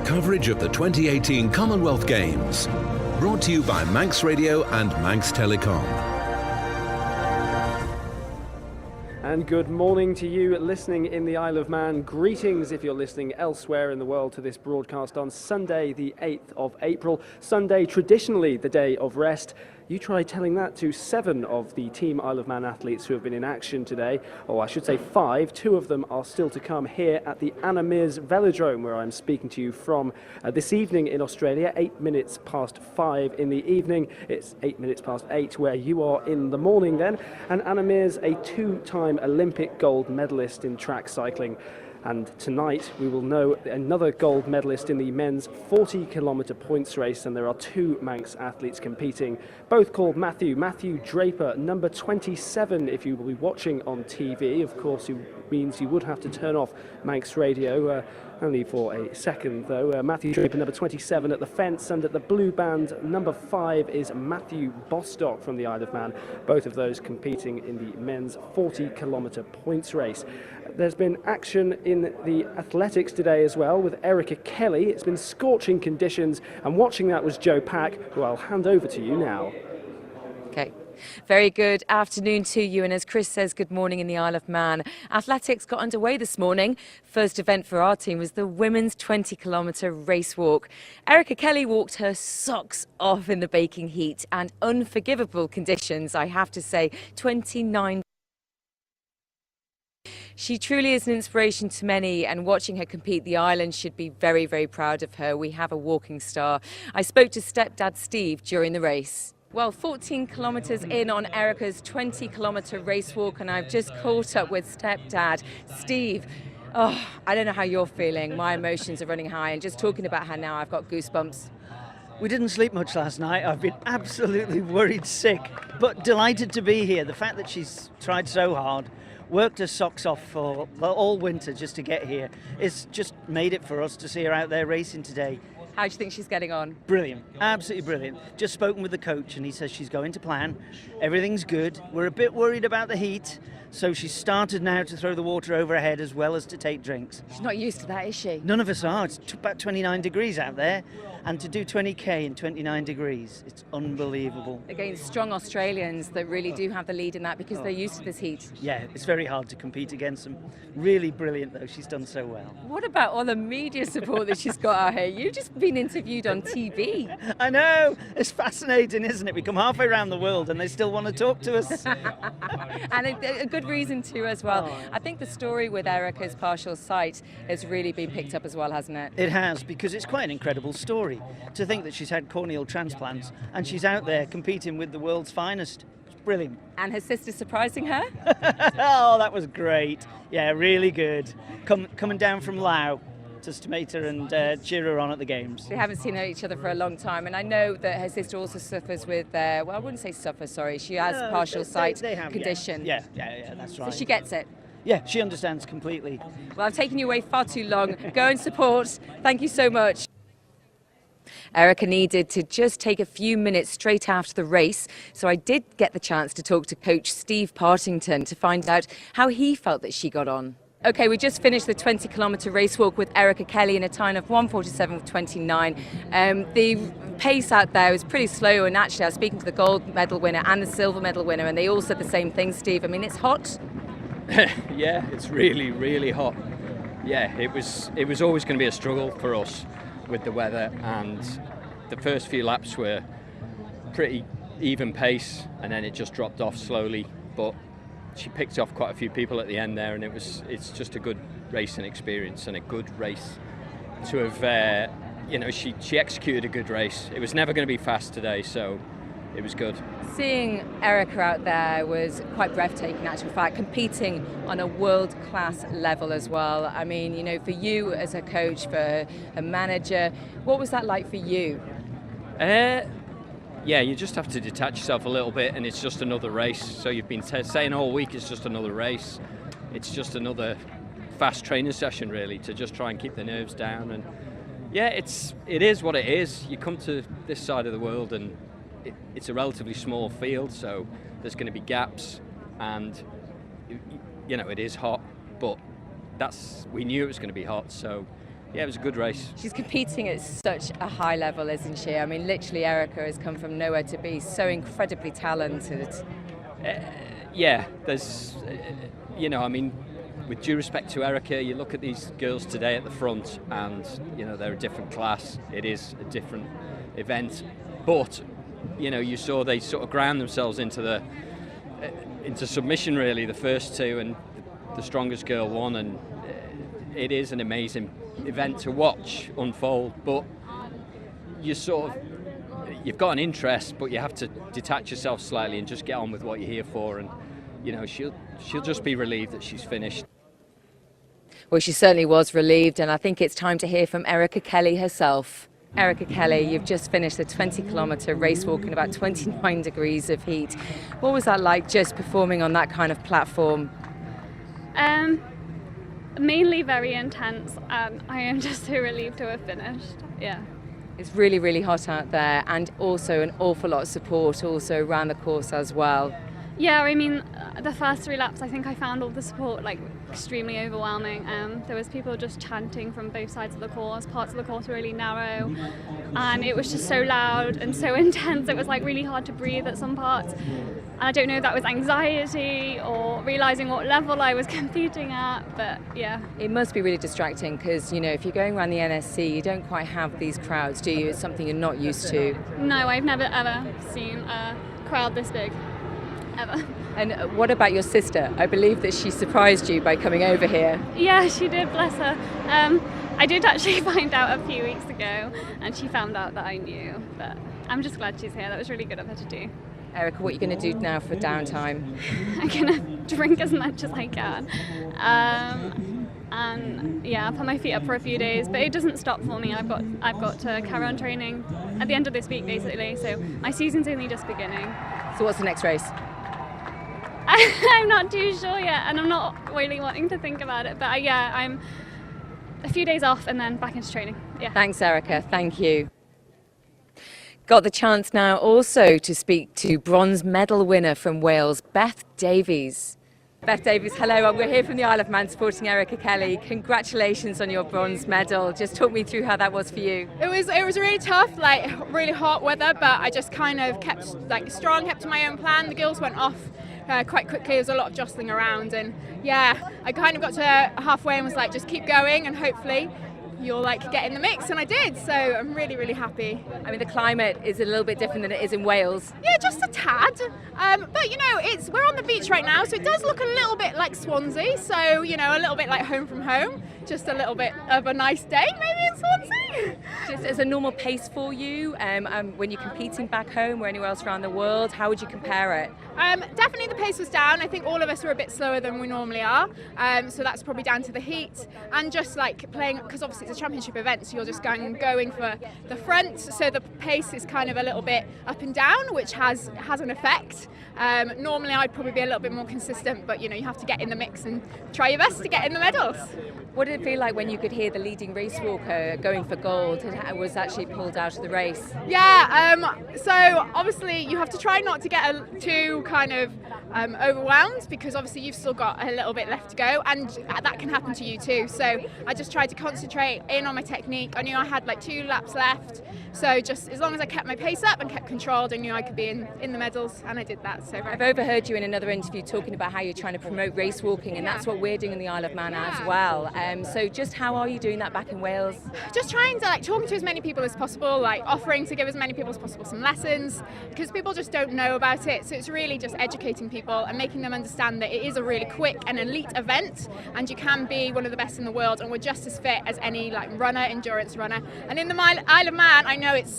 Coverage of the 2018 Commonwealth Games. Brought to you by Manx Radio and Manx Telecom. And good morning to you listening in the Isle of Man. Greetings if you're listening elsewhere in the world to this broadcast on Sunday, the 8th of April. Sunday, traditionally the day of rest. You try telling that to 7 of the Team Isle of Man athletes who have been in action today. Or I should say 5. 2 of them are still to come here at the Anna Meares Velodrome, where I'm speaking to you from this evening in Australia, 8 minutes past 5 in the evening. It's 8 minutes past 8 where you are in the morning then. And Anna Meares, a 2-time Olympic gold medalist in track cycling. And tonight we will know another gold medalist in the men's 40-kilometre points race, and there are 2 Manx athletes competing, both called Matthew Draper, number 27 if you will be watching on TV. Of course, it means you would have to turn off Manx Radio, only for a second though. Matthew Draper, number 27 at the fence, and at the blue band, number 5 is Matthew Bostock from the Isle of Man, both of those competing in the men's 40-kilometre points race. There's been action in the athletics today as well with Erica Kelly. It's been scorching conditions, and watching that was Joe Pack, who I'll hand over to you now. Okay. Very good afternoon to you, and as Chris says, good morning in the Isle of Man. Athletics got underway this morning. First event for our team was the women's 20-kilometre race walk. Erica Kelly walked her socks off in the baking heat and unforgivable conditions, I have to say. 29. She truly is an inspiration to many, and watching her compete, the island should be very, very proud of her. We have a walking star. I spoke to stepdad Steve during the race. Well, 14 kilometres in on Erica's 20-kilometre race walk, and I've just caught up with stepdad Steve. Oh, I don't know how you're feeling. My emotions are running high, and just talking about her now, I've got goosebumps. We didn't sleep much last night. I've been absolutely worried sick, but delighted to be here. The fact that she's tried so hard, worked her socks off for all winter just to get here, it's just made it for us to see her out there racing today. How do you think she's getting on? Brilliant, absolutely brilliant. Just spoken with the coach and he says she's going to plan. Everything's good. We're a bit worried about the heat, so she's started now to throw the water over her head as well as to take drinks. She's not used to that, is she? None of us are. It's about 29 degrees out there, and to do 20k in 29 degrees, it's unbelievable. Against strong Australians that really do have the lead in that because they're used to this heat. Yeah, it's very hard to compete against them. Really brilliant though, she's done so well. What about all the media support that she's got out here? You've just been interviewed on TV. I know, it's fascinating, isn't it? We come halfway around the world and they still want to talk to us. And a good reason to as well. I think the story with Erica's partial sight has really been picked up as well, hasn't it? It has, because it's quite an incredible story. To think that she's had corneal transplants and she's out there competing with the world's finest. It's brilliant. And her sister surprising her? Oh, that was great. Yeah, really good. Coming down from Laos just to meet her and cheer her on at the games. They haven't seen each other for a long time, and I know that her sister also suffers with, well, I wouldn't say suffer, sorry, she has partial sight condition. Yeah, that's right. So she gets it. Yeah, she understands completely. Well, I've taken you away far too long. Go and support. Thank you so much. Erica needed to just take a few minutes straight after the race, so I did get the chance to talk to coach Steve Partington to find out how he felt that she got on. Okay, we just finished the 20-kilometre race walk with Erica Kelly in a time of 1:47.29. The pace out there was pretty slow, and actually I was speaking to the gold medal winner and the silver medal winner, and they all said the same thing, Steve. I mean, it's hot. Yeah, it's really, really hot. Yeah, it was always going to be a struggle for us with the weather, and the first few laps were pretty even pace, and then it just dropped off slowly, but she picked off quite a few people at the end there, and it's just a good racing experience and a good race to have she executed a good race. It was never going to be fast today, so it was good. Seeing Erica out there was quite breathtaking, in actual fact, competing on a world-class level as well. I mean, you know, for you as a coach, for a manager, what was that like for you? Yeah, you just have to detach yourself a little bit, and it's just another race. So you've been saying all week it's just another race. It's just another fast training session, really, to just try and keep the nerves down. And yeah, it is what it is. You come to this side of the world and it's a relatively small field, so there's going to be gaps, and it is hot, but we knew it was going to be hot, so yeah, it was a good race. She's competing at such a high level, isn't she? I mean, literally, Erica has come from nowhere to be so incredibly talented. Yeah, there's, with due respect to Erica, you look at these girls today at the front, and they're a different class. It is a different event, but you saw they sort of ground themselves into submission, really, the first two, and the strongest girl won, and it is an amazing event to watch unfold. But you've got an interest, but you have to detach yourself slightly and just get on with what you're here for, and she'll just be relieved that she's finished. Well, she certainly was relieved, and I think it's time to hear from Erica Kelly herself. Erica Kelly, you've just finished a 20-kilometre race walk in about 29 degrees of heat. What was that like, just performing on that kind of platform? Mainly very intense, and I am just so relieved to have finished. Yeah. It's really, really hot out there, and also an awful lot of support also around the course as well. Yeah, I mean, the first 3 laps, I think I found all the support extremely overwhelming. There was people just chanting from both sides of the course. Parts of the course were really narrow, and it was just so loud and so intense. It was really hard to breathe at some parts. And I don't know if that was anxiety or realising what level I was competing at, but yeah. It must be really distracting because, if you're going around the NSC, you don't quite have these crowds, do you? It's something you're not used to. No, I've never ever seen a crowd this big. Ever. And what about your sister? I believe that she surprised you by coming over here. Yeah, she did, bless her. I did actually find out a few weeks ago, and she found out that I knew, but I'm just glad she's here. That was really good of her to do. Erica, what are you going to do now for downtime? I'm going to drink as much as I can. And yeah, I'll put my feet up for a few days, but it doesn't stop for me. I've got to carry on training at the end of this week, basically, so my season's only just beginning. So what's the next race? I'm not too sure yet, and I'm not really wanting to think about it, but I'm a few days off and then back into training. Yeah. Thanks, Erica. Thank you. Got the chance now also to speak to bronze medal winner from Wales, Beth Davies. Beth Davies, hello. We're here from the Isle of Man supporting Erica Kelly. Congratulations on your bronze medal. Just talk me through how that was for you. It was really tough, really hot weather, but I just kind of kept strong, kept to my own plan. The girls went off quite quickly. There was a lot of jostling around, and yeah, I kind of got to halfway and was just keep going, and hopefully you'll get in the mix, and I did, so I'm really, really happy. I mean, the climate is a little bit different than it is in Wales. Yeah, just a tad, but we're on the beach right now, so it does look a little bit like Swansea, so a little bit like home from home, just a little bit of a nice day maybe in Swansea. Just as a normal pace for you, when you're competing back home or anywhere else around the world, how would you compare it? Definitely the pace was down. I think all of us were a bit slower than we normally are, so that's probably down to the heat and just playing, because obviously it's a championship event, so you're just going for the front, so the pace is kind of a little bit up and down, which has an effect. Normally I'd probably be a little bit more consistent, but you have to get in the mix and try your best to get in the medals. What did it feel like when you could hear the leading race walker going for gold and was actually pulled out of the race? Yeah, so obviously you have to try not to get too kind of overwhelmed, because obviously you've still got a little bit left to go, and that can happen to you too. So I just tried to concentrate in on my technique. I knew I had 2 laps left, so just as long as I kept my pace up and kept controlled, I knew I could be in the medals, and I did that. So I've overheard you in another interview talking about how you're trying to promote race walking, and that's what we're doing in the Isle of Man as well. So just how are you doing that back in Wales? Just trying to talking to as many people as possible, offering to give as many people as possible some lessons, because people just don't know about it. So it's really just educating people and making them understand that it is a really quick and elite event, and you can be one of the best in the world, and we're just as fit as any endurance runner. And in the Isle of Man, I know it's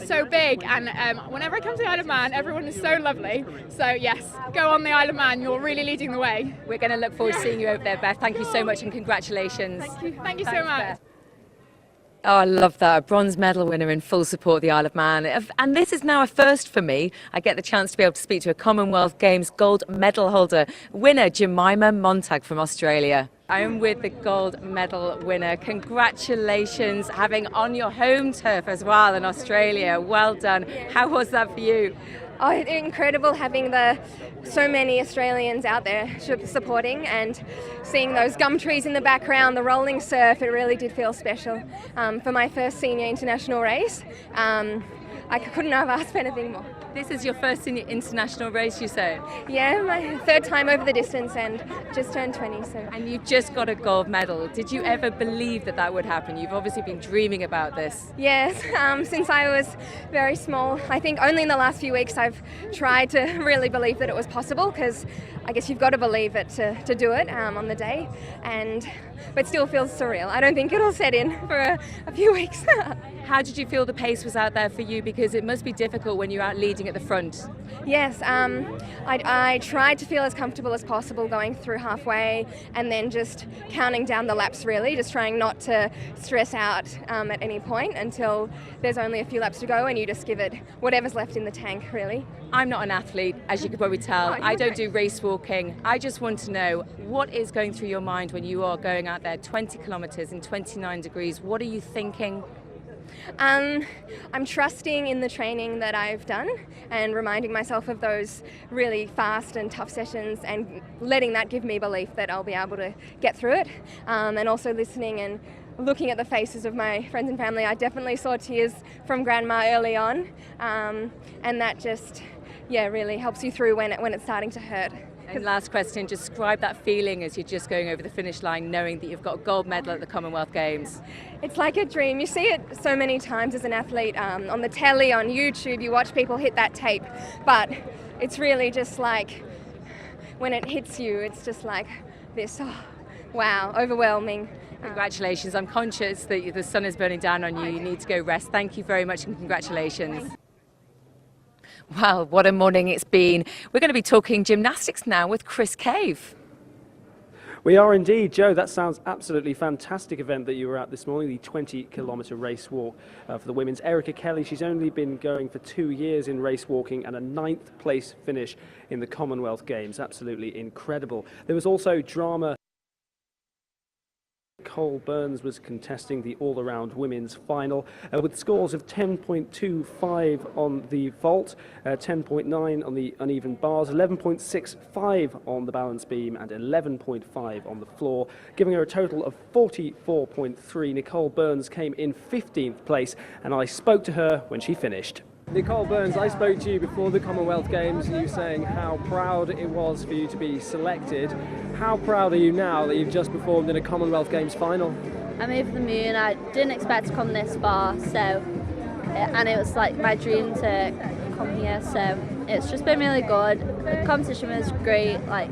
so big, and whenever I come to the Isle of Man, everyone is so lovely. So yes, go on the Isle of Man. You're really leading the way. We're going to look forward to seeing you over there, Beth. Thank you so much, and congratulations. Thank you so much. Beth. Oh, I love that. A bronze medal winner in full support of the Isle of Man. And this is now a first for me. I get the chance to be able to speak to a Commonwealth Games gold medal holder, winner Jemima Montag from Australia. I am with the gold medal winner. Congratulations, having on your home turf as well in Australia. Well done. How was that for you? Oh, incredible having so many Australians out there supporting, and seeing those gum trees in the background, the rolling surf. It really did feel special. For my first senior international race, I couldn't have asked for anything more. This is your first international race, you say? Yeah, my third time over the distance and just turned 20. So. And you just got a gold medal. Did you ever believe that would happen? You've obviously been dreaming about this. Yes, since I was very small. I think only in the last few weeks I've tried to really believe that it was possible, because I guess you've got to believe it to do it on the day, but still feels surreal. I don't think it'll set in for a few weeks. How did you feel the pace was out there for you? Because it must be difficult when you're out leading at the front. Yes, I tried to feel as comfortable as possible going through halfway, and then just counting down the laps, really, just trying not to stress out at any point until there's only a few laps to go, and you just give it whatever's left in the tank, really. I'm not an athlete, as you could probably tell. I don't do race walking. I just want to know, what is going through your mind when you are going out there 20 kilometres in 29 degrees? What are you thinking? I'm trusting in the training that I've done and reminding myself of those really fast and tough sessions, and letting that give me belief that I'll be able to get through it, and also listening and looking at the faces of my friends and family. I definitely saw tears from Grandma early on, and that just really helps you through when it's starting to hurt. And last question, describe that feeling as you're just going over the finish line, knowing that you've got a gold medal at the Commonwealth Games. It's like a dream. You see it so many times as an athlete, on the telly, on YouTube, you watch people hit that tape, but it's really just like, when it hits you, it's just like this, wow, overwhelming. Congratulations. I'm conscious that the sun is burning down on you. You need to go rest. Thank you very much, and congratulations. Well, what a morning it's been. We're going to be talking gymnastics now with Chris Cave. We are indeed, Joe. That sounds absolutely fantastic event that you were at this morning, the 20-kilometre race walk for the women's. Erica Kelly, she's only been going for 2 years in race walking, and a 9th place finish in the Commonwealth Games. Absolutely incredible. There was also drama. Nicole Burns was contesting the all-around women's final with scores of 10.25 on the vault, 10.9 on the uneven bars, 11.65 on the balance beam, and 11.5 on the floor, giving her a total of 44.3. Nicole Burns came in 15th place, and I spoke to her when she finished. Nicole Burns, I spoke to you before the Commonwealth Games, and you saying how proud it was for you to be selected. How proud are you now that you've just performed in a Commonwealth Games final? I'm over the moon. I didn't expect to come this far, and it was like my dream to come here, so it's just been really good. The competition was great. Like,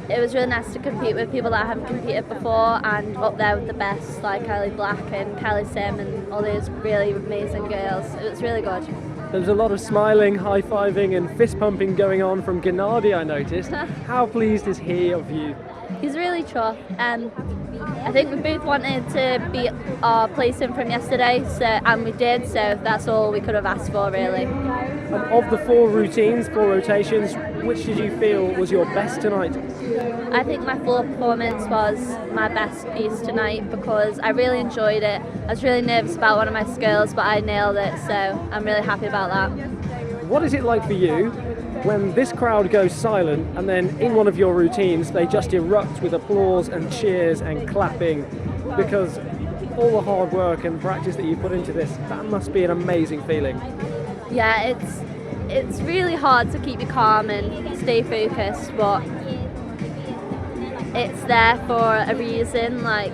it was really nice to compete with people that I haven't competed before, and up there with the best, like Kylie Black and Kelly Sim and all these really amazing girls. It was really good. There was a lot of smiling, high-fiving and fist-pumping going on from Gennady, I noticed. How pleased is he of you? He's really chuffed. I think we both wanted to beat our placing from yesterday, and we did, so that's all we could have asked for, really. Of the 4 routines, 4 rotations, which did you feel was your best tonight? I think my floor performance was my best piece tonight, because I really enjoyed it. I was really nervous about one of my skills, but I nailed it, so I'm really happy about that. What is it like for you when this crowd goes silent, and then in one of your routines they just erupt with applause and cheers and clapping, because all the hard work and practice that you put into this? That must be an amazing feeling. Yeah, it's really hard to keep you calm and stay focused, but it's there for a reason. Like,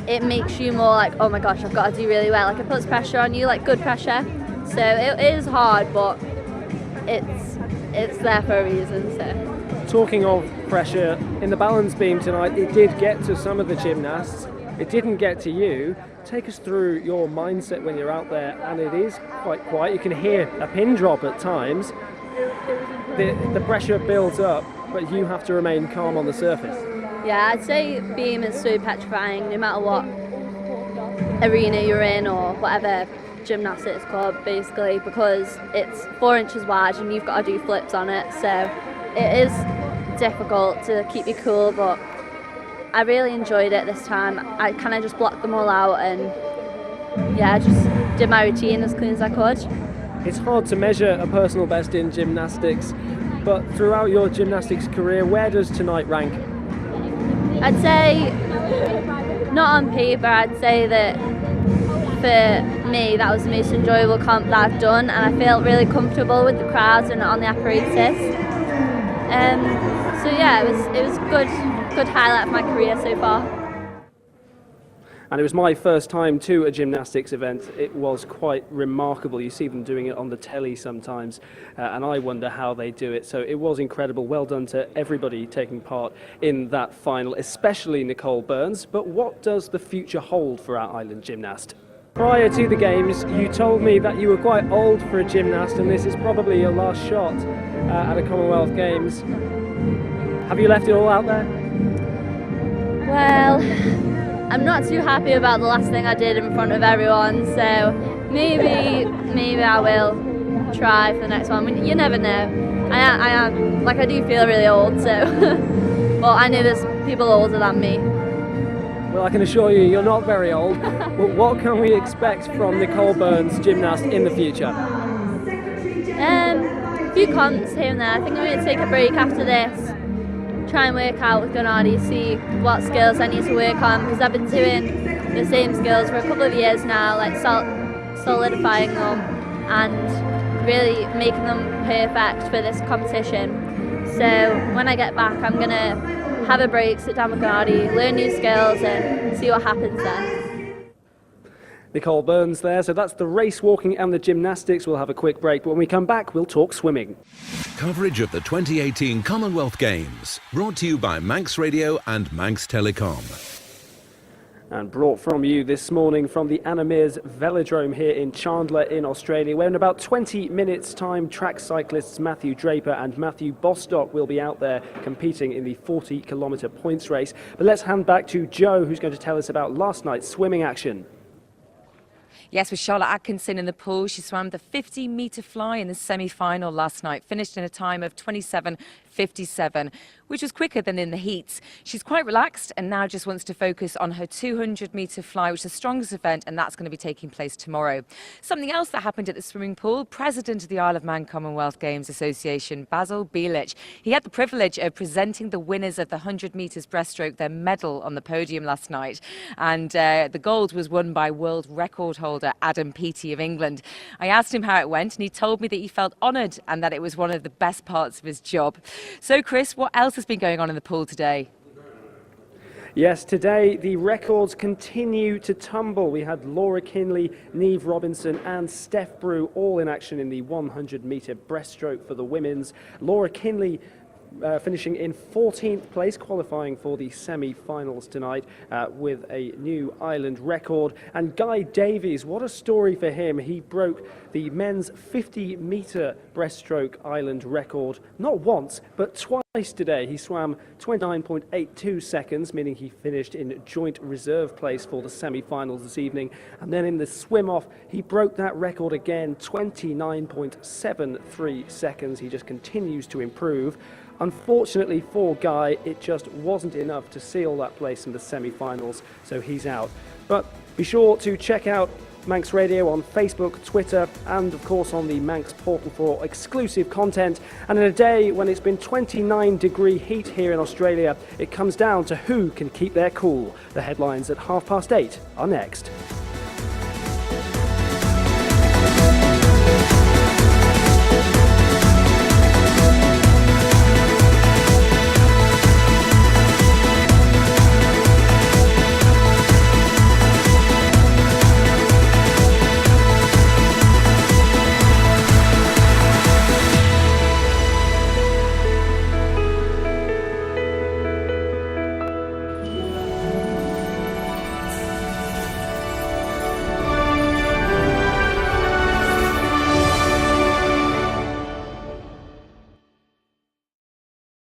it makes you more like, oh my gosh, I've got to do really well. Like, it puts pressure on you, like good pressure. So it is hard, but it's there for a reason. So, talking of pressure, in the balance beam tonight, it did get to some of the gymnasts. It didn't get to you. Take us through your mindset when you're out there, and it is quite quiet. You can hear a pin drop at times. The pressure builds up, but you have to remain calm on the surface. Yeah, I'd say beam is so petrifying, no matter what arena you're in or whatever gymnastics club, basically, because it's 4 inches wide and you've got to do flips on it, so it is difficult to keep you cool, but I really enjoyed it this time. I kind of just blocked them all out and yeah, just did my routine as clean as I could. It's hard to measure a personal best in gymnastics, but throughout your gymnastics career, where does tonight rank? I'd say, not on paper, I'd say that for me that was the most enjoyable comp that I've done, and I felt really comfortable with the crowds and on the apparatus. So yeah, it was good highlight of my career so far. And it was my first time to a gymnastics event. It was quite remarkable. You see them doing it on the telly sometimes, and I wonder how they do it. So it was incredible. Well done to everybody taking part in that final, especially Nicole Burns. But what does the future hold for our island gymnast? Prior to the Games, you told me that you were quite old for a gymnast, and this is probably your last shot at a Commonwealth Games. Have you left it all out there? Well, I'm not too happy about the last thing I did in front of everyone, so maybe I will try for the next one. You never know. I do feel really old, so well, I know there's people older than me. Well, I can assure you, you're not very old. But what can we expect from Nicole Burns, gymnast, in the future? A few comps here and there. I think I'm going to take a break after this. Try and work out with Gennady, see what skills I need to work on, because I've been doing the same skills for a couple of years now, like solidifying them and really making them perfect for this competition. So when I get back, I'm going to have a break, sit down with Gennady, learn new skills and see what happens then. Nicole Burns there, so that's the race walking and the gymnastics. We'll have a quick break, but when we come back, we'll talk swimming. Coverage of the 2018 Commonwealth Games, brought to you by Manx Radio and Manx Telecom. And brought from you this morning from the Anna Meares Velodrome here in Chandler in Australia, where in about 20 minutes time track cyclists Matthew Draper and Matthew Bostock will be out there competing in the 40-kilometre points race. But let's hand back to Joe, who's going to tell us about last night's swimming action. Yes, with Charlotte Atkinson in the pool. She swam the 50-metre fly in the semi-final last night, finished in a time of 27:57, which was quicker than in the heats. She's quite relaxed and now just wants to focus on her 200-metre fly, which is the strongest event, and that's going to be taking place tomorrow. Something else that happened at the swimming pool, President of the Isle of Man Commonwealth Games Association, Basil Bielich, he had the privilege of presenting the winners of the 100 metres breaststroke their medal on the podium last night. And the gold was won by world record holder Adam Peaty of England. I asked him how it went, and he told me that he felt honoured and that it was one of the best parts of his job. So, Chris, what else has been going on in the pool today? Yes, today the records continue to tumble. We had Laura Kinley, Niamh Robinson and Steph Brew all in action in the 100-metre breaststroke for the women's. Laura Kinley finishing in 14th place, qualifying for the semi-finals tonight with a new island record. And Guy Davies, what a story for him. He broke the men's 50-metre breaststroke island record not once but twice today. He swam 29.82 seconds, meaning he finished in joint reserve place for the semi-finals this evening. And then in the swim-off, he broke that record again, 29.73 seconds. He just continues to improve. Unfortunately for Guy, it just wasn't enough to seal that place in the semi-finals, so he's out. But be sure to check out Manx Radio on Facebook, Twitter, and of course on the Manx portal for exclusive content. And in a day when it's been 29-degree heat here in Australia, it comes down to who can keep their cool. The headlines at 8:30 are next.